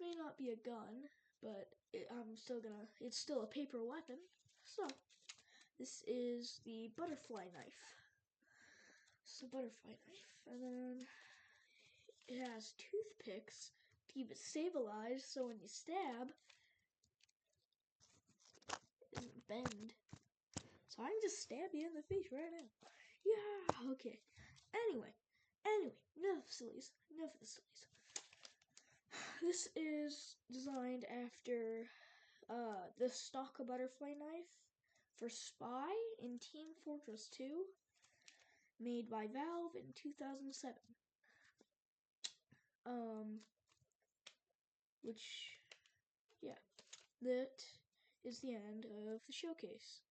may not be a gun, but it's still a paper weapon. So, this is the butterfly knife. It's a butterfly knife. And then it has toothpicks to keep it stabilized, so when you stab, it doesn't bend. So I can just stab you in the face right now. Yeah, okay. Anyway, enough of the sillies. This is designed after the stock butterfly knife for Spy in Team Fortress 2, made by Valve in 2007. That is the end of the showcase.